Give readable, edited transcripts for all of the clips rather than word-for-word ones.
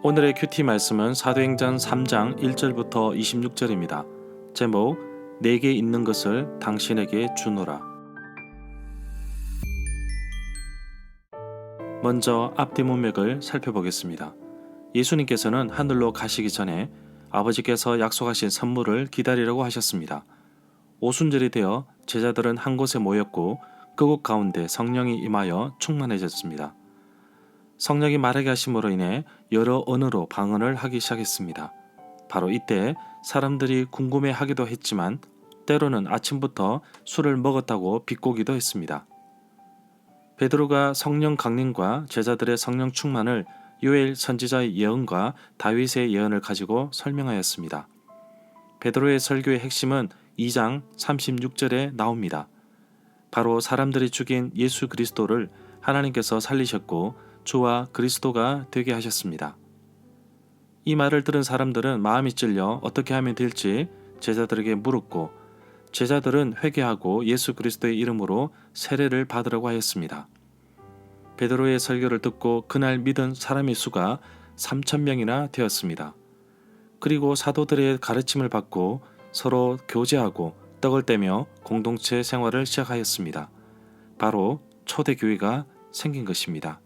오늘의 큐티 말씀은 사도행전 3장 1절부터 26절입니다. 제목, 내게 있는 것을 당신에게 주노라. 먼저 앞뒤 문맥을 살펴보겠습니다. 예수님께서는 하늘로 가시기 전에 아버지께서 약속하신 선물을 기다리라고 하셨습니다. 오순절이 되어 제자들은 한 곳에 모였고 그곳 가운데 성령이 임하여 충만해졌습니다. 성령이 말하게 하심으로 인해 여러 언어로 방언을 하기 시작했습니다. 바로 이때 사람들이 궁금해하기도 했지만 때로는 아침부터 술을 먹었다고 비꼬기도 했습니다. 베드로가 성령 강림과 제자들의 성령 충만을 요엘 선지자의 예언과 다윗의 예언을 가지고 설명하였습니다. 베드로의 설교의 핵심은 2장 36절에 나옵니다. 바로 사람들이 죽인 예수 그리스도를 하나님께서 살리셨고 주와 그리스도가 되게 하셨습니다. 이 말을 들은 사람들은 마음이 찔려 어떻게 하면 될지 제자들에게 물었고 제자들은 회개하고 예수 그리스도의 이름으로 세례를 받으라고 하였습니다. 베드로의 설교를 듣고 그날 믿은 사람의 수가 3,000명이나 되었습니다. 그리고 사도들의 가르침을 받고 서로 교제하고 떡을 떼며 공동체 생활을 시작하였습니다. 바로 초대교회가 생긴 것입니다.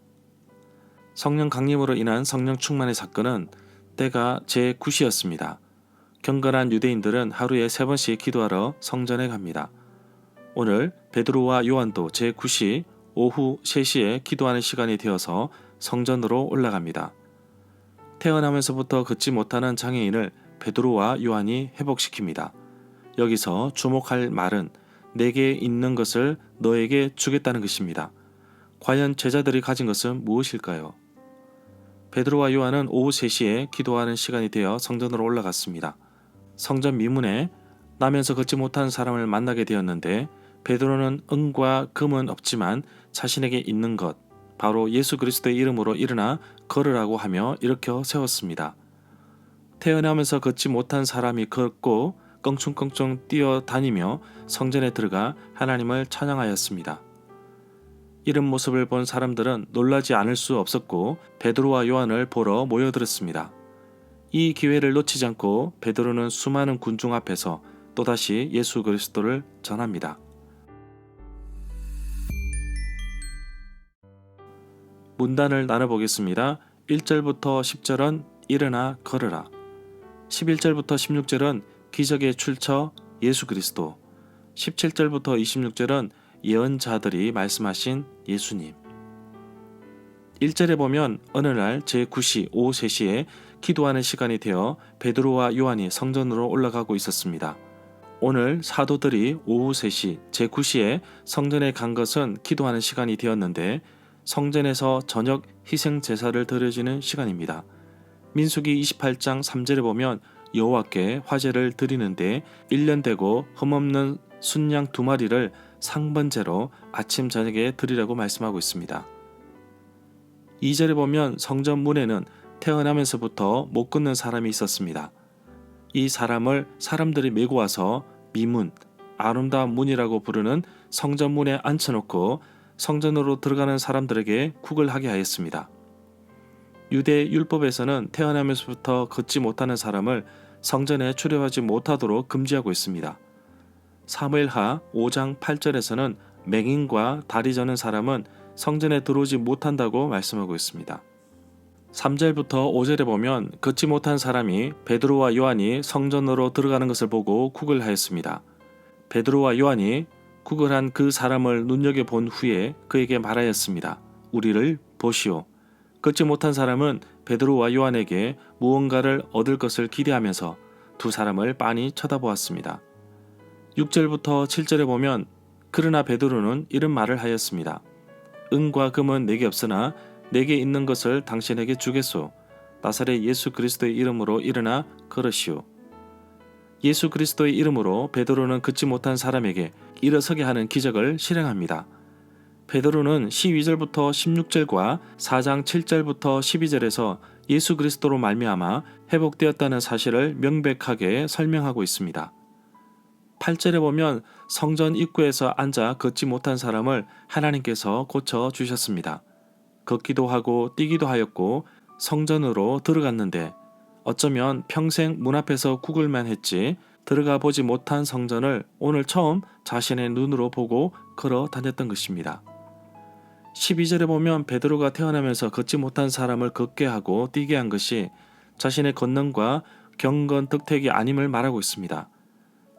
성령 강림으로 인한 성령 충만의 사건은 때가 제9시였습니다. 경건한 유대인들은 하루에 3번씩 기도하러 성전에 갑니다. 오늘 베드로와 요한도 제9시 오후 3시에 기도하는 시간이 되어서 성전으로 올라갑니다. 태어나면서부터 걷지 못하는 장애인을 베드로와 요한이 회복시킵니다. 여기서 주목할 말은 내게 있는 것을 너에게 주겠다는 것입니다. 과연 제자들이 가진 것은 무엇일까요? 베드로와 요한은 오후 3시에 기도하는 시간이 되어 성전으로 올라갔습니다. 성전 미문에 나면서 걷지 못한 사람을 만나게 되었는데 베드로는 은과 금은 없지만 자신에게 있는 것, 바로 예수 그리스도의 이름으로 일어나 걸으라고 하며 일으켜 세웠습니다. 태어나면서 걷지 못한 사람이 걷고 껑충껑충 뛰어다니며 성전에 들어가 하나님을 찬양하였습니다. 이런 모습을 본 사람들은 놀라지 않을 수 없었고 베드로와 요한을 보러 모여들었습니다. 이 기회를 놓치지 않고 베드로는 수많은 군중 앞에서 또다시 예수 그리스도를 전합니다. 문단을 나눠보겠습니다. 1절부터 10절은 일어나 걸으라. 11절부터 16절은 기적의 출처 예수 그리스도. 17절부터 26절은 예언자들이 말씀하신 예수님. 1절에 보면 어느 날 제9시 오후 3시에 기도하는 시간이 되어 베드로와 요한이 성전으로 올라가고 있었습니다. 오늘 사도들이 오후 3시 제9시에 성전에 간 것은 기도하는 시간이 되었는데 성전에서 저녁 희생 제사를 드려지는 시간입니다. 민수기 28장 3절에 보면 여호와께 화제를 드리는데 1년 되고 흠없는 순양 2마리를 상번제로 아침 저녁에 드리라고 말씀하고 있습니다. 2절에 보면 성전 문에는 태어나면서부터 못 걷는 사람이 있었습니다. 이 사람을 사람들이 메고 와서 미문, 아름다운 문이라고 부르는 성전 문에 앉혀놓고 성전으로 들어가는 사람들에게 쿡을 하게 하였습니다. 유대 율법에서는 태어나면서부터 걷지 못하는 사람을 성전에 출입하지 못하도록 금지하고 있습니다. 사무엘하 5장 8절에서는 맹인과 다리 저는 사람은 성전에 들어오지 못한다고 말씀하고 있습니다. 3절부터 5절에 보면 걷지 못한 사람이 베드로와 요한이 성전으로 들어가는 것을 보고 쿡을 하였습니다. 베드로와 요한이 쿡을 한 그 사람을 눈여겨본 후에 그에게 말하였습니다. 우리를 보시오. 걷지 못한 사람은 베드로와 요한에게 무언가를 얻을 것을 기대하면서 두 사람을 빤히 쳐다보았습니다. 6절부터 7절에 보면 그러나 베드로는 이런 말을 하였습니다. 은과 금은 내게 없으나 내게 있는 것을 당신에게 주겠소. 나사렛 예수 그리스도의 이름으로 일어나 걸으시오. 예수 그리스도의 이름으로 베드로는 걷지 못한 사람에게 일어서게 하는 기적을 실행합니다. 베드로는 12절부터 16절과 4장 7절부터 12절에서 예수 그리스도로 말미암아 회복되었다는 사실을 명백하게 설명하고 있습니다. 8절에 보면 성전 입구에서 앉아 걷지 못한 사람을 하나님께서 고쳐 주셨습니다. 걷기도 하고 뛰기도 하였고 성전으로 들어갔는데 어쩌면 평생 문 앞에서 구글만 했지 들어가 보지 못한 성전을 오늘 처음 자신의 눈으로 보고 걸어 다녔던 것입니다. 12절에 보면 베드로가 태어나면서 걷지 못한 사람을 걷게 하고 뛰게 한 것이 자신의 권능과 경건 덕택이 아님을 말하고 있습니다.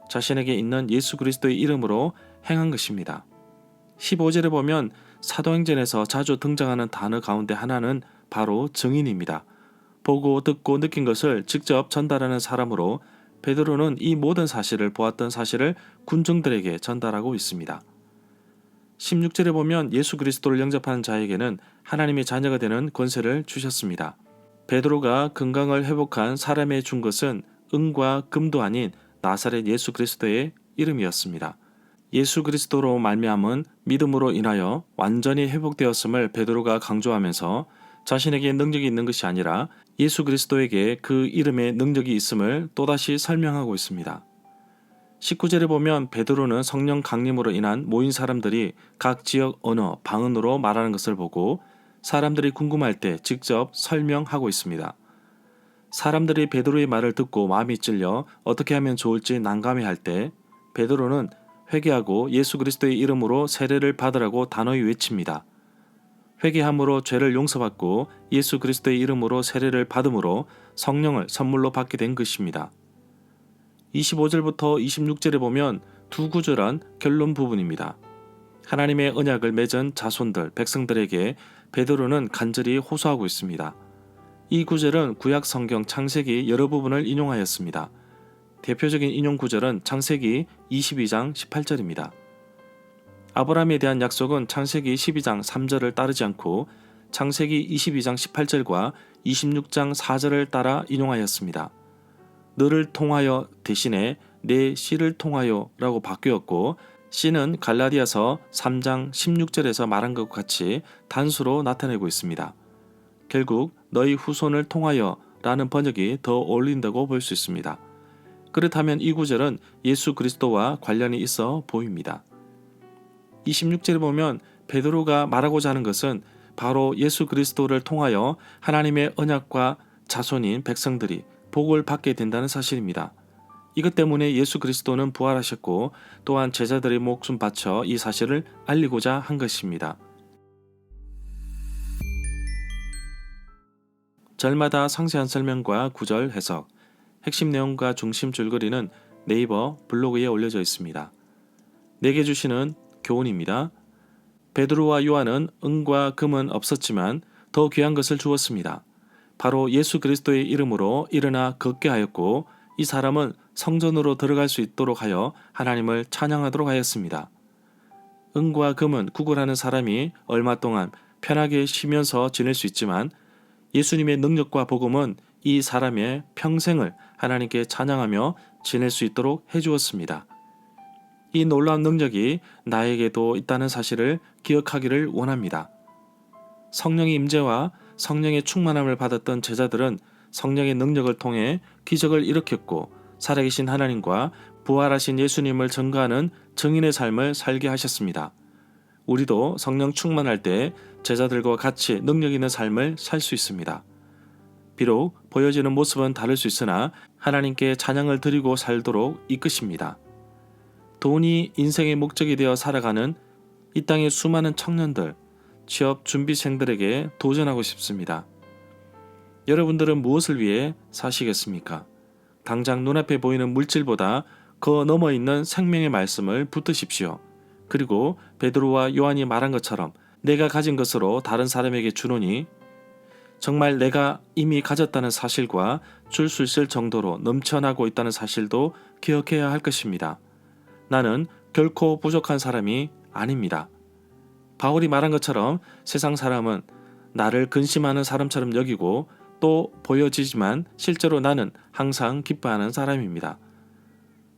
자신에게 있는 예수 그리스도의 이름으로 행한 것입니다. 15절에 보면 사도행전에서 자주 등장하는 단어 가운데 하나는 바로 증인입니다. 보고 듣고 느낀 것을 직접 전달하는 사람으로 베드로는 이 모든 사실을 보았던 사실을 군중들에게 전달하고 있습니다. 16절에 보면 예수 그리스도를 영접하는 자에게는 하나님의 자녀가 되는 권세를 주셨습니다. 베드로가 건강을 회복한 사람의 준 것은 은과 금도 아닌 나사렛 예수 그리스도의 이름이었습니다. 예수 그리스도로 말미암은 믿음으로 인하여 완전히 회복되었음을 베드로가 강조하면서 자신에게 능력이 있는 것이 아니라 예수 그리스도에게 그 이름에 능력이 있음을 또다시 설명하고 있습니다. 19절에 보면 베드로는 성령 강림으로 인한 모인 사람들이 각 지역 언어, 방언으로 말하는 것을 보고 사람들이 궁금할 때 직접 설명하고 있습니다. 사람들이 베드로의 말을 듣고 마음이 찔려 어떻게 하면 좋을지 난감해할 때 베드로는 회개하고 예수 그리스도의 이름으로 세례를 받으라고 단호히 외칩니다. 회개함으로 죄를 용서받고 예수 그리스도의 이름으로 세례를 받음으로 성령을 선물로 받게 된 것입니다. 25절부터 26절에 보면 두 구절한 결론 부분입니다. 하나님의 언약을 맺은 자손들, 백성들에게 베드로는 간절히 호소하고 있습니다. 이 구절은 구약 성경 창세기 여러 부분을 인용하였습니다. 대표적인 인용 구절은 창세기 22장 18절입니다. 아브라함에 대한 약속은 창세기 12장 3절을 따르지 않고 창세기 22장 18절과 26장 4절을 따라 인용하였습니다. 너를 통하여 대신에 내 씨를 통하여 라고 바뀌었고 씨는 갈라디아서 3장 16절에서 말한 것과 같이 단수로 나타내고 있습니다. 결국 너희 후손을 통하여 라는 번역이 더 어울린다고 볼 수 있습니다. 그렇다면 이 구절은 예수 그리스도와 관련이 있어 보입니다. 26절에 보면 베드로가 말하고자 하는 것은 바로 예수 그리스도를 통하여 하나님의 언약과 자손인 백성들이 복을 받게 된다는 사실입니다. 이것 때문에 예수 그리스도는 부활하셨고 또한 제자들의 목숨 바쳐 이 사실을 알리고자 한 것입니다. 절마다 상세한 설명과 구절 해석, 핵심 내용과 중심 줄거리는 네이버 블로그에 올려져 있습니다. 내게 주시는 교훈입니다. 베드로와 요한은 은과 금은 없었지만 더 귀한 것을 주었습니다. 바로 예수 그리스도의 이름으로 일어나 걷게 하였고 이 사람은 성전으로 들어갈 수 있도록 하여 하나님을 찬양하도록 하였습니다. 은과 금은 구걸하는 사람이 얼마 동안 편하게 쉬면서 지낼 수 있지만 예수님의 능력과 복음은 이 사람의 평생을 하나님께 찬양하며 지낼 수 있도록 해주었습니다. 이 놀라운 능력이 나에게도 있다는 사실을 기억하기를 원합니다. 성령의 임재와 성령의 충만함을 받았던 제자들은 성령의 능력을 통해 기적을 일으켰고 살아계신 하나님과 부활하신 예수님을 증거하는 증인의 삶을 살게 하셨습니다. 우리도 성령 충만할 때 제자들과 같이 능력 있는 삶을 살 수 있습니다. 비록 보여지는 모습은 다를 수 있으나 하나님께 찬양을 드리고 살도록 이끄십니다. 돈이 인생의 목적이 되어 살아가는 이 땅의 수많은 청년들, 취업 준비생들에게 도전하고 싶습니다. 여러분들은 무엇을 위해 사시겠습니까? 당장 눈앞에 보이는 물질보다 그 너머 있는 생명의 말씀을 붙드십시오. 그리고 베드로와 요한이 말한 것처럼 내가 가진 것으로 다른 사람에게 주노니 정말 내가 이미 가졌다는 사실과 줄 수 있을 정도로 넘쳐나고 있다는 사실도 기억해야 할 것입니다. 나는 결코 부족한 사람이 아닙니다. 바울이 말한 것처럼 세상 사람은 나를 근심하는 사람처럼 여기고 또 보여지지만 실제로 나는 항상 기뻐하는 사람입니다.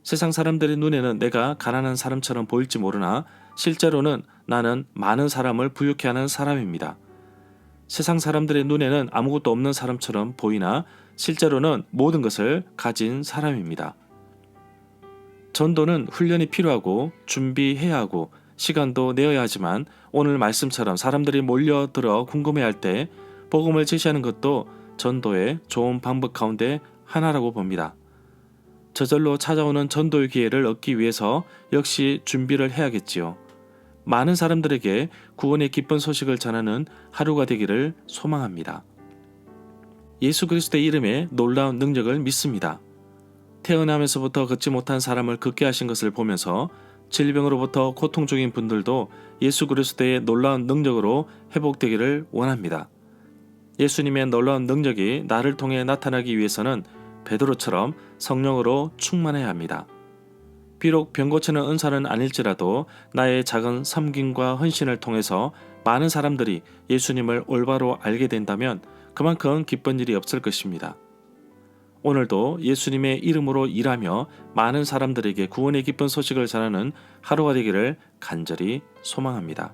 세상 사람들의 눈에는 내가 가난한 사람처럼 보일지 모르나 실제로는 나는 많은 사람을 부유케 하는 사람입니다. 세상 사람들의 눈에는 아무것도 없는 사람처럼 보이나 실제로는 모든 것을 가진 사람입니다. 전도는 훈련이 필요하고 준비해야 하고 시간도 내어야 하지만 오늘 말씀처럼 사람들이 몰려들어 궁금해할 때 복음을 제시하는 것도 전도의 좋은 방법 가운데 하나라고 봅니다. 저절로 찾아오는 전도의 기회를 얻기 위해서 역시 준비를 해야겠지요. 많은 사람들에게 구원의 기쁜 소식을 전하는 하루가 되기를 소망합니다. 예수 그리스도의 이름에 놀라운 능력을 믿습니다. 태어나면서부터 걷지 못한 사람을 걷게 하신 것을 보면서 질병으로부터 고통 중인 분들도 예수 그리스도의 놀라운 능력으로 회복되기를 원합니다. 예수님의 놀라운 능력이 나를 통해 나타나기 위해서는 베드로처럼 성령으로 충만해야 합니다. 비록 병 고치는 은사는 아닐지라도 나의 작은 섬김과 헌신을 통해서 많은 사람들이 예수님을 올바로 알게 된다면 그만큼 기쁜 일이 없을 것입니다. 오늘도 예수님의 이름으로 일하며 많은 사람들에게 구원의 기쁜 소식을 전하는 하루가 되기를 간절히 소망합니다.